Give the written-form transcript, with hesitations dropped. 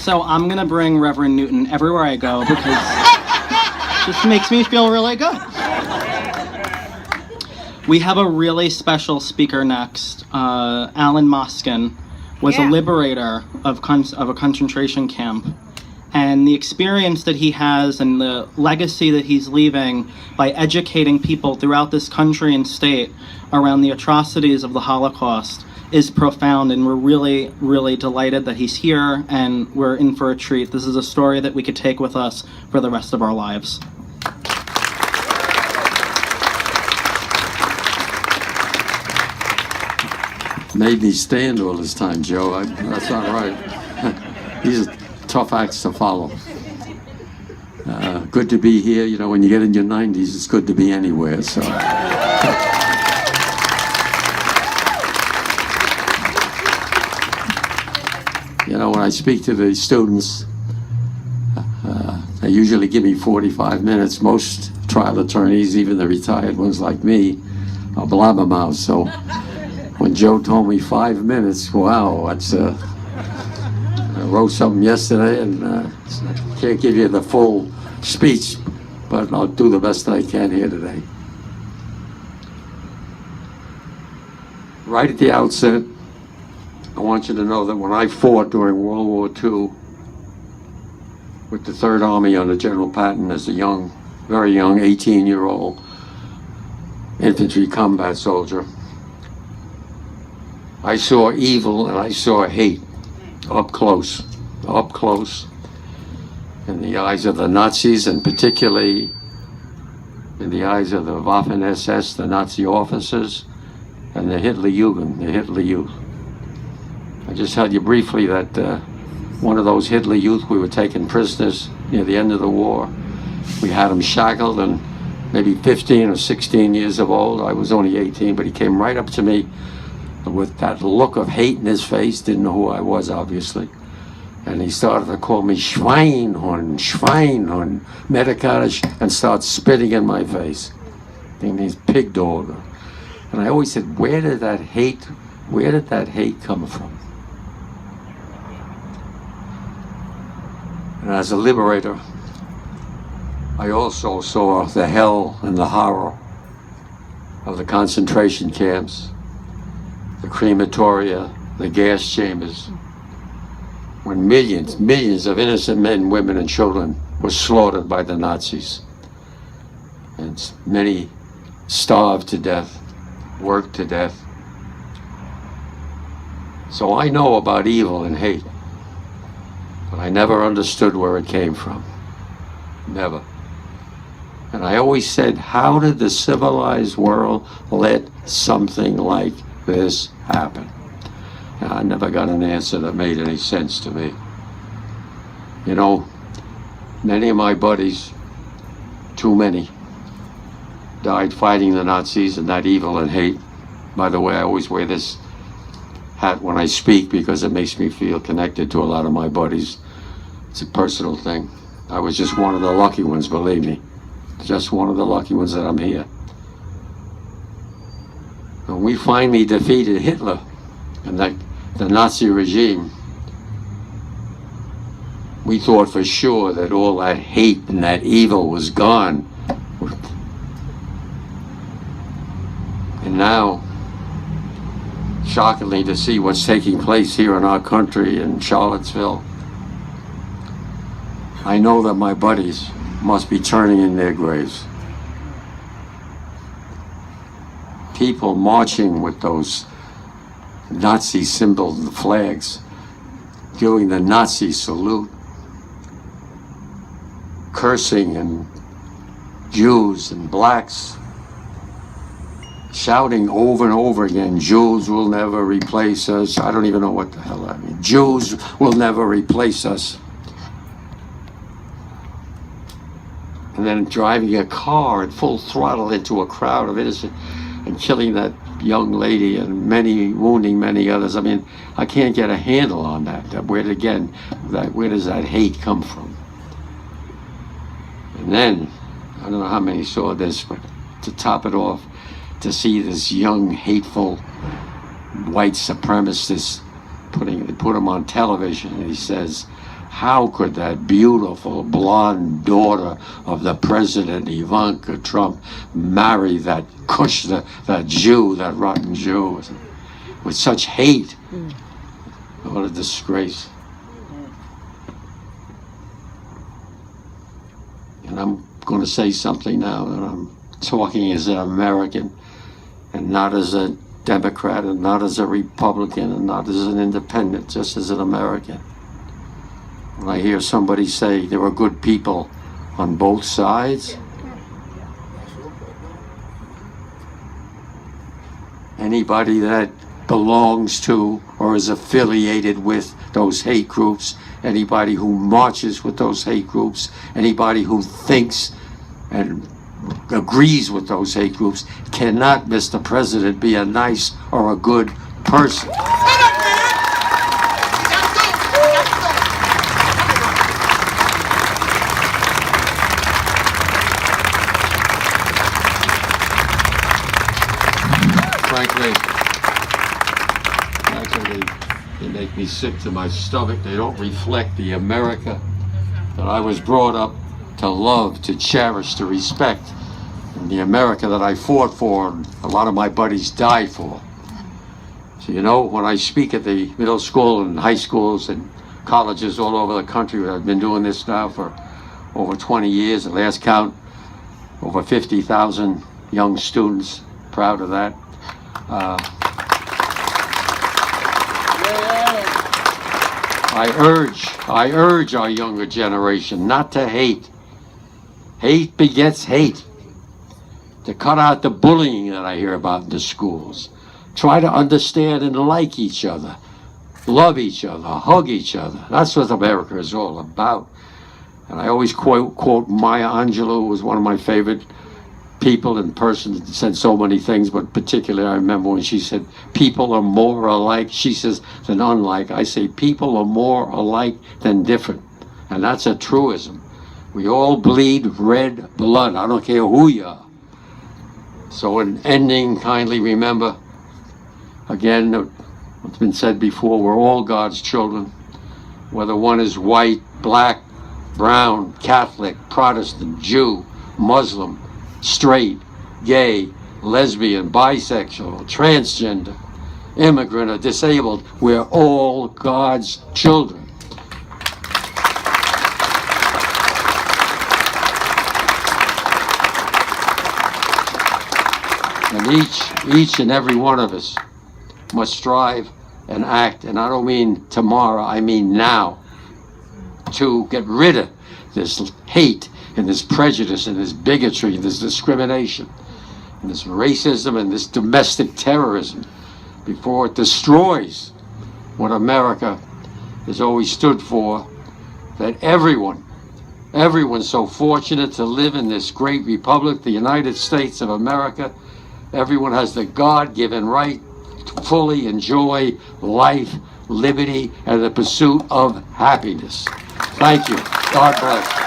So I'm gonna bring Reverend Newton everywhere I go because it just makes me feel really good. We have a really special speaker next. Alan Moskin was a liberator of a concentration camp. And the experience that he has and the legacy that he's leaving by educating people throughout this country and state around the atrocities of the Holocaust is profound, and we're really, really delighted that he's here, and we're in for a treat. This is a story that we could take with us for the rest of our lives. Made me stand all this time, Joe. That's not right. These are tough acts to follow. Good to be here. You know, when you get in your 90s, it's good to be anywhere. So. You know, when I speak to the students, they usually give me 45 minutes. Most trial attorneys, even the retired ones like me, are blabbermouths. So when Joe told me 5 minutes, wow, that's I wrote something yesterday, and I can't give you the full speech, but I'll do the best I can here today. Right at the outset, I want you to know that when I fought during World War II with the Third Army under General Patton as a young, very young 18-year-old infantry combat soldier, I saw evil and I saw hate up close in the eyes of the Nazis, and particularly in the eyes of the Waffen-SS, the Nazi officers, and the Hitlerjugend, the Hitler Youth. I just tell you briefly that one of those Hitler Youth, we were taken prisoners near the end of the war. We had him shackled, and maybe 15 or 16 years of old. I was only 18, but he came right up to me with that look of hate in his face, didn't know who I was, obviously. And he started to call me Schweinhund, Schweinhund, Medicarisch, and start spitting in my face. He means pig dog. And I always said, where did that hate come from? And as a liberator, I also saw the hell and the horror of the concentration camps, the crematoria, the gas chambers, when millions of innocent men, women, and children were slaughtered by the Nazis. And many starved to death, worked to death. So I know about evil and hate, but I never understood where it came from. Never. And I always said, how did the civilized world let something like this happen? And I never got an answer that made any sense to me. You know, many of my buddies, too many, died fighting the Nazis and that evil and hate. By the way, I always wear this hat when I speak because it makes me feel connected to a lot of my buddies. It's a personal thing. I was just one of the lucky ones, believe me. Just one of the lucky ones that I'm here. When we finally defeated Hitler and the Nazi regime, we thought for sure that all that hate and that evil was gone. And now, shockingly, to see what's taking place here in our country, in Charlottesville, I know that my buddies must be turning in their graves. People marching with those Nazi symbols and flags, doing the Nazi salute, cursing and Jews and blacks, shouting over and over again, Jews will never replace us. I don't even know what the hell that means. Jews will never replace us. And then driving a car at full throttle into a crowd of innocent and killing that young lady and wounding many others. I mean, I can't get a handle on that. Where does that hate come from? And then, I don't know how many saw this, but to top it off, to see this young, hateful, white supremacist, they put him on television, and he says, How could that beautiful blonde daughter of the president, Ivanka Trump, marry that Kushner, that Jew, that rotten Jew, with such hate? What a disgrace. And I'm going to say something now that I'm talking as an American and not as a Democrat and not as a Republican and not as an independent, just as an American. When I hear somebody say there are good people on both sides, anybody that belongs to or is affiliated with those hate groups, anybody who marches with those hate groups, anybody who thinks and agrees with those hate groups cannot, Mr. President, be a nice or a good person. Frankly, they make me sick to my stomach. They don't reflect the America that I was brought up to love, to cherish, to respect, and the America that I fought for and a lot of my buddies died for. So, you know, when I speak at the middle school and high schools and colleges all over the country, I've been doing this now for over 20 years. At last count, over 50,000 young students. Proud of that. I urge our younger generation not to hate. Hate begets hate. To cut out the bullying that I hear about in the schools. Try to understand and like each other. Love each other. Hug each other. That's what America is all about. And I always quote Maya Angelou, who was one of my favorite people in person, that said so many things, but particularly I remember when she said, people are more alike, she says, than unlike. I say people are more alike than different. And that's a truism. We all bleed red blood. I don't care who you are. So in ending, kindly remember, again, what's been said before, we're all God's children. Whether one is white, black, brown, Catholic, Protestant, Jew, Muslim, straight, gay, lesbian, bisexual, transgender, immigrant, or disabled, we're all God's children. And each and every one of us must strive and act, and I don't mean tomorrow, I mean now, to get rid of this hate and this prejudice and this bigotry and this discrimination and this racism and this domestic terrorism before it destroys what America has always stood for, that everyone's so fortunate to live in this great republic, the United States of America. Everyone has the God-given right to fully enjoy life, liberty, and the pursuit of happiness. Thank you. God bless.